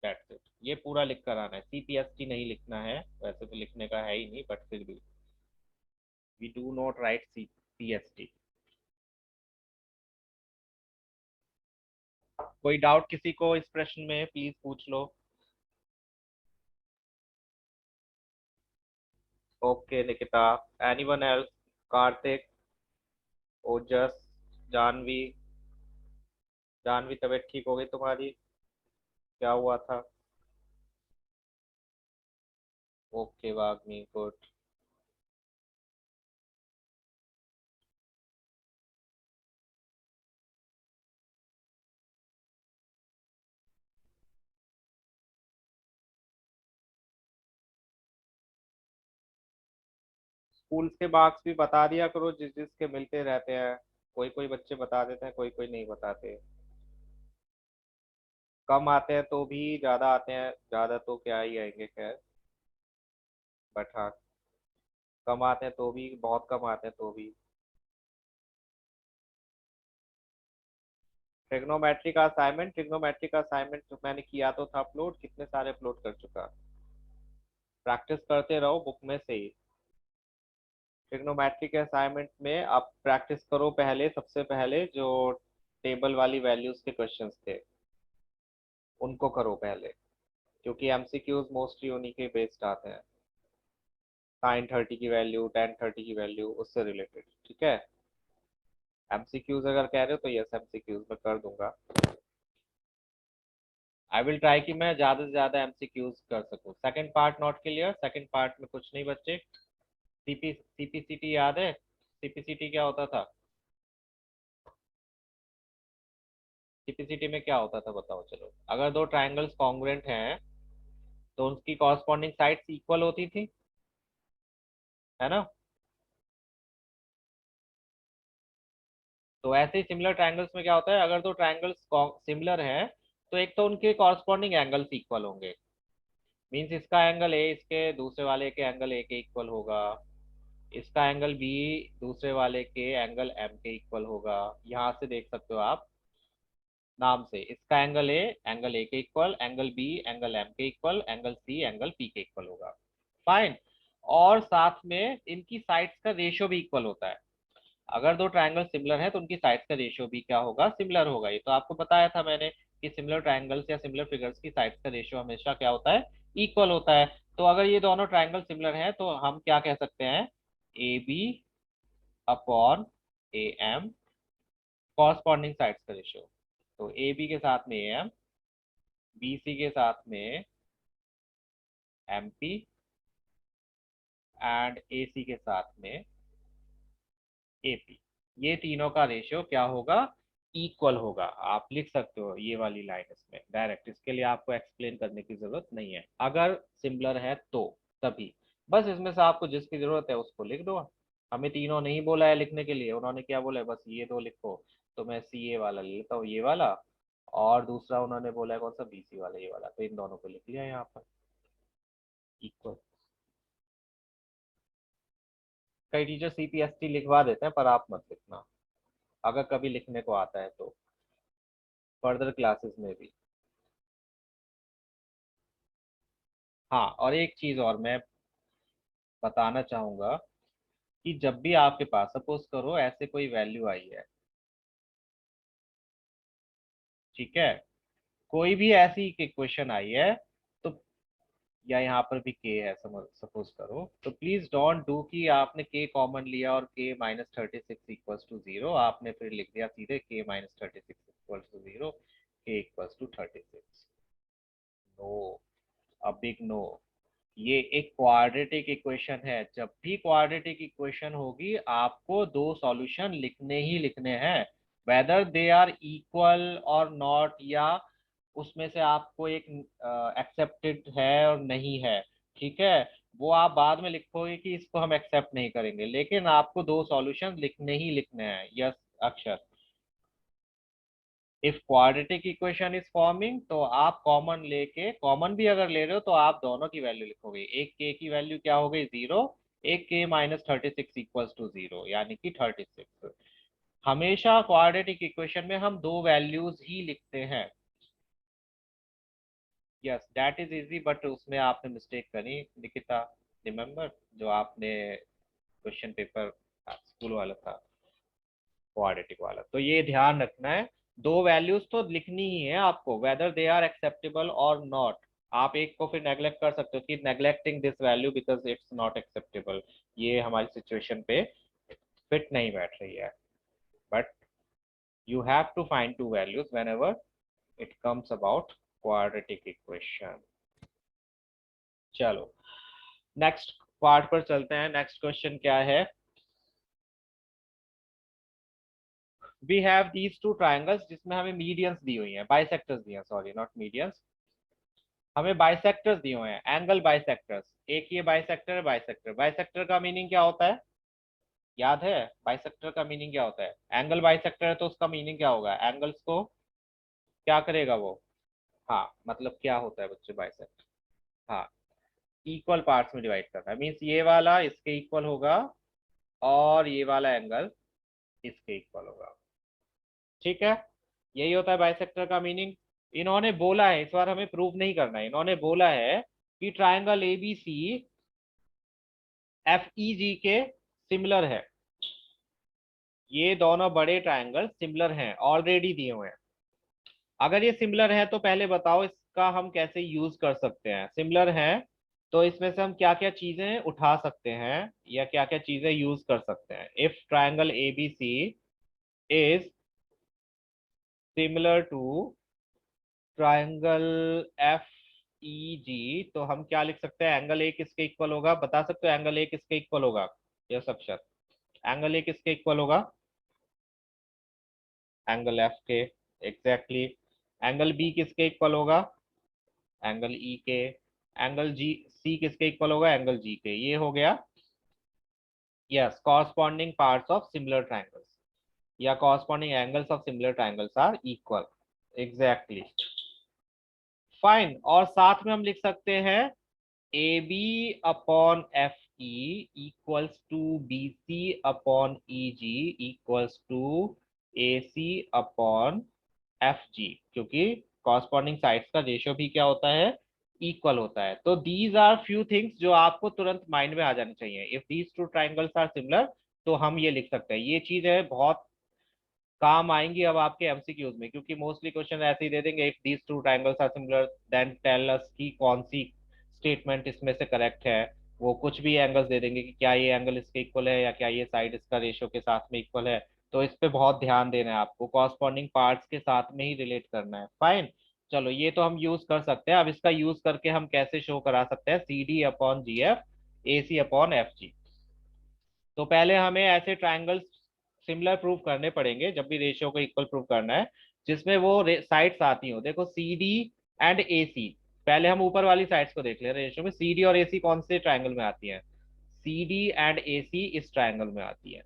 That's it. ये पूरा लिख कर आना है, सी पी एस टी नहीं लिखना है, वैसे तो लिखने का है ही नहीं, बट फिर भी we do not write C P S T. कोई डाउट किसी को इस प्रश्न में, प्लीज पूछ लो। Okay Nikita, anyone else, Kartik, Ojas, Janvi. Janvi तबीयत ठीक हो गई तुम्हारी, क्या हुआ था। Okay Vagmi, good. स्कूल्स के मार्क्स भी बता दिया करो, जिस जिसके मिलते रहते हैं। कोई कोई बच्चे बता देते हैं, कोई कोई नहीं बताते। कम आते हैं तो भी, ज्यादा आते हैं ज्यादा तो क्या ही आएंगे, खैर। बट हाँ, कम आते हैं तो भी, बहुत कम आते हैं तो भी। ट्रिग्नोमेट्री का असाइनमेंट मैंने किया तो था अपलोड, कितने सारे अपलोड कर चुका। प्रैक्टिस करते रहो बुक में से ही। ट्रिग्नोमेट्री के असाइनमेंट में आप प्रैक्टिस करो पहले, सबसे पहले जो टेबल वाली वैल्यूज के क्वेश्चंस थे उनको करो पहले, क्योंकि एमसीक्यूज मोस्टली उन्हीं के बेस्ड आते हैं। साइन 30 की वैल्यू, टेन 30 की वैल्यू, उससे रिलेटेड। ठीक है, एमसीक्यूज अगर कह रहे हो तो यस, एमसीक्यूज मैं कर दूंगा। आई विल ट्राई कि मैं ज्यादा से ज्यादा एमसीक्यूज कर सकूं। Second part not clear, second part में कुछ नहीं बच्चे। सीपीसीटी याद है? सीपीसीटी क्या होता था? सीपीसीटी में क्या होता था बताओ। चलो, अगर दो ट्राइंगल्स कॉन्ग्रुएंट हैं तो उनकी कॉरस्पॉन्डिंग साइड्स इक्वल होती थी, है ना? तो ऐसे ही सिमिलर ट्राइंगल्स में क्या होता है, अगर दो ट्राइंगल्स सिमिलर हैं तो एक तो उनके कॉरस्पॉन्डिंग एंगल्स इक्वल होंगे। मींस इसका एंगल ए इसके दूसरे वाले के एंगल ए के इक्वल होगा, इसका एंगल बी दूसरे वाले के एंगल एम के इक्वल होगा। यहाँ से देख सकते हो आप नाम से, इसका एंगल ए के equal, angle B angle M के equal, angle C angle P के इक्वल होगा। फाइन। और साथ में इनकी साइड्स का रेशियो भी इक्वल होता है। अगर दो ट्रायंगल सिमिलर है तो उनकी साइड्स का रेशियो भी क्या होगा, सिमिलर होगा। ये तो आपको बताया था मैंने कि सिमिलर ट्रायंगल्स या सिमिलर फिगर्स की साइड्स का रेशियो हमेशा क्या होता है, इक्वल होता है। तो अगर ये दोनों ट्रायंगल सिमिलर हैं तो हम क्या कह सकते हैं, A B upon A M, corresponding sides का रेशियो। तो ए बी के साथ में ए एम, बी सी के साथ में एम पी, एंड ए सी के साथ में एपी। ये तीनों का रेशियो क्या होगा, इक्वल होगा। आप लिख सकते हो ये वाली लाइन इसमें डायरेक्ट, इसके लिए आपको एक्सप्लेन करने की जरूरत नहीं है। अगर सिमिलर है तो तभी, बस इसमें से आपको जिसकी जरूरत है उसको लिख दो। हमें तीनों नहीं बोला है लिखने के लिए, उन्होंने क्या बोला है, बस ये दो लिखो। तो मैं सी ए वाला ले लेता हूँ, ये वाला। और दूसरा उन्होंने बोला है कौन सा, बी सी वाला, ये वाला। तो इन दोनों को लिख लिया यहाँ पर इक्वल। कई टीचर सीपीएसटी लिखवा देते हैं पर आप मत लिखना, अगर कभी लिखने को आता है तो फर्दर क्लासेस में भी। हाँ, और एक चीज और मैं बताना चाहूंगा कि जब भी आपके पास सपोज करो ऐसे कोई वैल्यू आई है, ठीक है, कोई भी ऐसी इक्वेशन आई है, तो या यहाँ पर भी के है सपोज करो, तो प्लीज डोंट डू कि आपने के कॉमन लिया और के -36 = 0, आपने फिर लिख दिया सीधे के -36 = 0, के =36। No, a big no. ये एक क्वाड्रेटिक इक्वेशन है। जब भी क्वाड्रेटिक इक्वेशन होगी आपको दो सॉल्यूशन लिखने ही लिखने हैं, वेदर दे आर इक्वल और नॉट, या उसमें से आपको एक एक्सेप्टेड है और नहीं है, ठीक है, वो आप बाद में लिखोगे कि इसको हम एक्सेप्ट नहीं करेंगे, लेकिन आपको दो सॉल्यूशन लिखने ही लिखने हैं। यस अक्षर, if quadratic equation is forming तो आप कॉमन लेके, कॉमन भी अगर ले रहे हो तो आप दोनों की वैल्यू लिखोगे। एक के की वैल्यू क्या हो गई, 0, एक के -36 = 0 यानी कि 36। हमेशा क्वाड्रेटिक इक्वेशन में हम दो वैल्यूज ही लिखते हैं। Yes that is easy, but उसमें आपने मिस्टेक करी निकिता, रिमेम्बर जो आपने क्वेश्चन पेपर स्कूल वाला था क्वाड्रेटिक वाला, तो ये ध्यान रखना है। दो वैल्यूज तो लिखनी ही है आपको, वेदर दे आर एक्सेप्टेबल और नॉट। आप एक को फिर नेग्लेक्ट कर सकते हो कि neglecting this value because it's not acceptable, ये हमारी सिचुएशन पे फिट नहीं बैठ रही है। But you have to find two values whenever it comes about quadratic equation. चलो नेक्स्ट पार्ट पर चलते हैं। नेक्स्ट क्वेश्चन क्या है, we have these two triangles जिसमें हमें मीडियंस दी हुई हैं, बाइसेक्टर्स दिए हैं, सॉरी नॉट मीडियंस, हमें बाइसेक्टर्स दिए हुए हैं, एंगल बाइसेक्टर्स। एक ये बाइसेक्टर है, बाइसेक्टर, बाइसेक्टर का मीनिंग क्या होता है, याद है? बाइसेक्टर का मीनिंग क्या होता है? एंगल बाइसेक्टर है तो उसका मीनिंग क्या होगा, एंगल्स को क्या करेगा वो। हाँ, मतलब क्या होता है बच्चे बाइसेक्टर, हाँ, इक्वल पार्ट्स में डिवाइड करना है। मीन्स ये वाला इसके इक्वल होगा और ये वाला एंगल इसके इक्वल होगा, ठीक है, यही होता है बाइसेक्टर का मीनिंग। इन्होंने बोला है, इस बार हमें प्रूव नहीं करना है, इन्होंने बोला है कि triangle A B C F E G के सिमिलर है। ये दोनों बड़े ट्रायंगल सिमिलर हैं, ऑलरेडी दिए हुए हैं। अगर ये सिमिलर है तो पहले बताओ इसका हम कैसे यूज कर सकते हैं। सिमिलर है तो इसमें से हम क्या क्या चीजें उठा सकते हैं या क्या क्या चीजें यूज कर सकते हैं। If triangle ABC is similar to triangle F E G, तो हम क्या लिख सकते हैं? एंगल ए किसके इक्वल होगा? बता सकते हो एंगल ए किसके इक्वल होगा? यस अक्षर, एंगल ए किसके इक्वल होगा? एंगल एफ के। एग्जैक्टली। एंगल बी किसके इक्वल होगा? एंगल ई के। एंगल जी सी किसके इक्वल होगा? एंगल जी के। ये हो गया। Yes, corresponding parts of similar triangles या corresponding angles of similar triangles are equal. Exactly. Fine. और साथ में हम लिख सकते हैं A B upon F E equals to B C upon E G equals to A C upon F G, क्योंकि कॉरस्पॉन्डिंग साइड्स का रेशियो भी क्या होता है? इक्वल होता है। तो दीज आर फ्यू थिंग्स जो आपको तुरंत माइंड में आ जानी चाहिए। If these two triangles are similar, तो हम ये लिख सकते हैं। ये चीज है बहुत काम आएंगी अब आपके एमसीक्यूज में, क्योंकि मोस्टली क्वेश्चन ऐसे ही दे देंगे, if these two triangles are similar then tell us कि कौन सी स्टेटमेंट इसमें से करेक्ट है। वो कुछ भी एंगल्स दे देंगे कि क्या ये एंगल इसके इक्वल है या क्या ये साइड इसका रेशियो के साथ में इक्वल है। तो इस पे बहुत ध्यान देना है आपको, कॉरस्पॉन्डिंग पार्ट्स के साथ में ही रिलेट करना है। फाइन। चलो ये तो हम यूज कर सकते हैं। अब इसका यूज करके हम कैसे शो करा सकते हैं? सी डी अपॉन जी एफ, ए सी अपॉन एफ जी। तो पहले हमें ऐसे ट्रायंगल्स सिमिलर प्रूव करने पड़ेंगे जब भी रेशियो को इक्वल प्रूव करना है, जिसमें वो साइड्स आती हो। देखो सी डी एंड ए सी। पहले हम ऊपर वाली साइड्स को देख ले रहे हैं। रेशियो में सी डी और ए सी कौन से ट्रायंगल में आती है? सी डी एंड ए सी इस ट्रायंगल में आती है।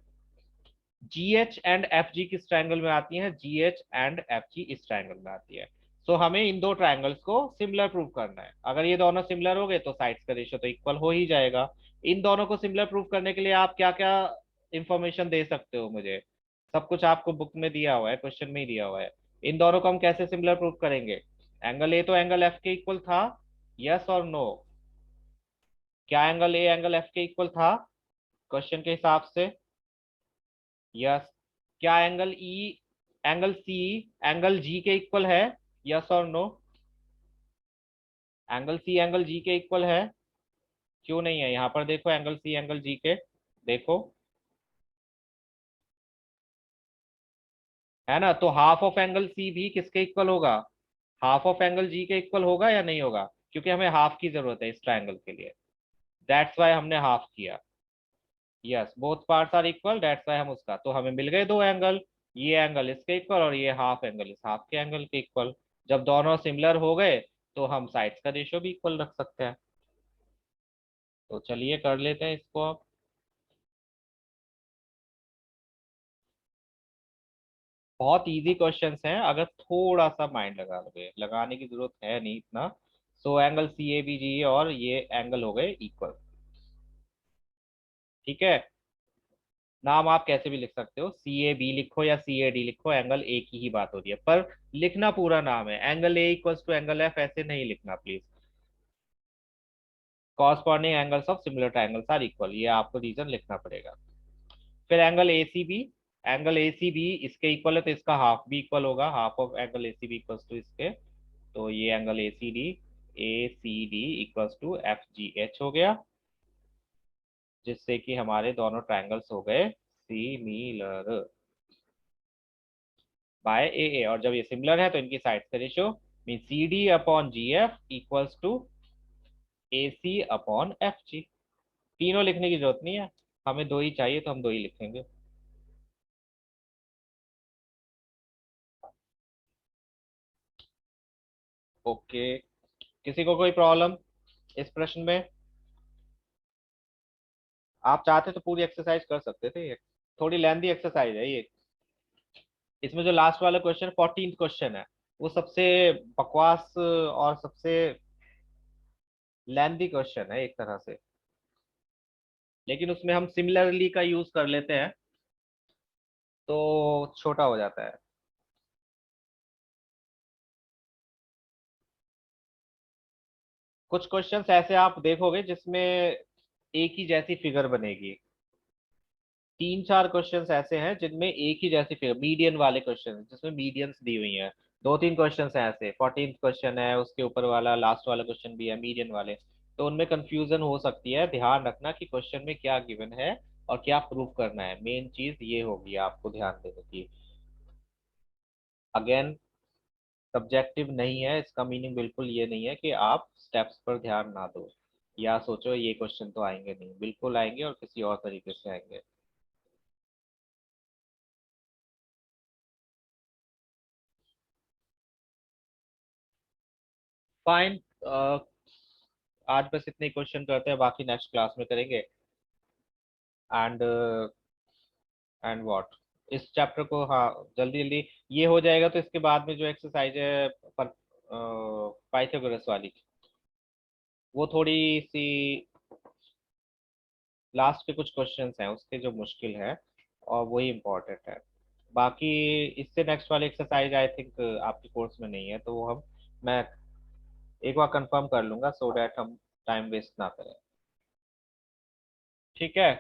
जी एच एंड एफ जी किस ट्रायंगल में आती है? जी एच एंड एफ जी इस ट्रायंगल में आती है। सो हमें इन दो ट्रायंगल्स को सिमिलर प्रूव करना है। अगर ये दोनों सिमिलर हो गए तो साइड्स का रेशियो तो इक्वल हो ही जाएगा। इन दोनों को सिमिलर प्रूव करने के लिए आप क्या क्या इंफॉर्मेशन दे सकते हो मुझे? सब कुछ आपको बुक में दिया हुआ है, क्वेश्चन में ही दिया हुआ है। इन दोनों को हम कैसे सिमिलर प्रूव करेंगे? एंगल ए तो एंगल एफ के इक्वल था, यस और नो? क्या एंगल ए एंगल एफ के इक्वल था क्वेश्चन के हिसाब से? यस। क्या angle E angle C angle G के इक्वल है? यस और no? Angle C angle G के इक्वल है? क्यों नहीं है? यहाँ पर देखो, एंगल सी एंगल जी के देखो, है ना? तो हाफ ऑफ एंगल सी भी किसके इक्वल होगा? हाफ ऑफ एंगल जी के इक्वल होगा या नहीं होगा? क्योंकि हमें हाफ की जरूरत है इस ट्रायंगल के लिए। दैट्स वाई हमने हाफ किया। Yes, both parts are equal, that's why हम उसका, तो हमें मिल गए दो एंगल। ये एंगल इसके इक्वल और ये हाफ एंगल इस हाफ के एंगल के इक्वल। जब दोनों सिमिलर हो गए तो हम साइड्स का रेशियो भी इक्वल रख सकते हैं। तो चलिए कर लेते हैं इसको अब। बहुत इजी क्वेश्चंस हैं, अगर थोड़ा सा माइंड लगा लोगे। लगाने की जरूरत है नहीं इतना। So angle C A B जी और ये एंगल हो गए इक्वल। ठीक है। नाम आप कैसे भी लिख सकते हो, सी ए बी लिखो या सी ए डी लिखो, एंगल ए की ही बात हो रही है। पर लिखना पूरा नाम है, angle A equals to angle F ऐसे नहीं लिखना please. Corresponding angles of similar triangles are equal, ये आपको रीजन लिखना पड़ेगा। फिर angle A C B, angle A C B इसके इक्वल है तो इसका हाफ भी इक्वल होगा। Half of angle A C B equals to इसके, तो ये angle A C D equals to F G H हो गया, जिससे कि हमारे दोनों ट्रायंगल्स हो गए सिमिलर बाय ए ए। और जब ये सिमिलर है तो इनकी साइड्स का ratio mean C D upon G F equals to A C upon F G. तीनों लिखने की जरूरत नहीं है, हमें दो ही चाहिए तो हम दो ही लिखेंगे। ओके। किसी को कोई प्रॉब्लम इस प्रश्न में? आप चाहते तो पूरी एक्सरसाइज कर सकते थे, ये थोड़ी लेंदी एक्सरसाइज है ये। इसमें जो लास्ट वाला क्वेश्चन 14th क्वेश्चन है, वो सबसे बकवास और सबसे लेंदी क्वेश्चन है एक तरह से। लेकिन उसमें हम सिमिलरली का यूज कर लेते हैं तो छोटा हो जाता है। कुछ क्वेश्चंस ऐसे आप देखोगे जिसमें एक ही जैसी फिगर बनेगी। तीन चार क्वेश्चंस ऐसे हैं जिनमें एक ही जैसी फिगर, मीडियन वाले क्वेश्चन जिसमें मीडियंस दी हुई हैं। दो तीन क्वेश्चंस हैं ऐसे, 14th क्वेश्चन है, उसके ऊपर वाला लास्ट वाला क्वेश्चन भी है मीडियन वाले। तो उनमें कंफ्यूजन हो सकती है, ध्यान रखना कि क्वेश्चन में क्या गिवन है और क्या प्रूव करना है, मेन चीज ये होगी आपको ध्यान देने की। अगेन, सब्जेक्टिव नहीं है, इसका मीनिंग बिल्कुल ये नहीं है कि आप स्टेप्स पर ध्यान ना दो या सोचो ये क्वेश्चन तो आएंगे नहीं, बिल्कुल आएंगे और किसी और तरीके से आएंगे। फाइन। आज बस इतने क्वेश्चन करते हैं, बाकी नेक्स्ट क्लास में करेंगे। एंड एंड व्हाट, इस चैप्टर को, हाँ, जल्दी जल्दी ये हो जाएगा तो इसके बाद में जो एक्सरसाइज है पर पाइथागोरस वाली, वो थोड़ी सी लास्ट के कुछ क्वेश्चंस हैं उसके जो मुश्किल है, और वही इम्पोर्टेंट है। बाकी इससे नेक्स्ट वाली एक्सरसाइज आई थिंक आपके कोर्स में नहीं है, तो वो हम, मैं एक बार कंफर्म कर लूंगा सो डैट हम टाइम वेस्ट ना करें। ठीक है,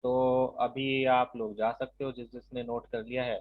तो अभी आप लोग जा सकते हो जिस जिसने नोट कर लिया है।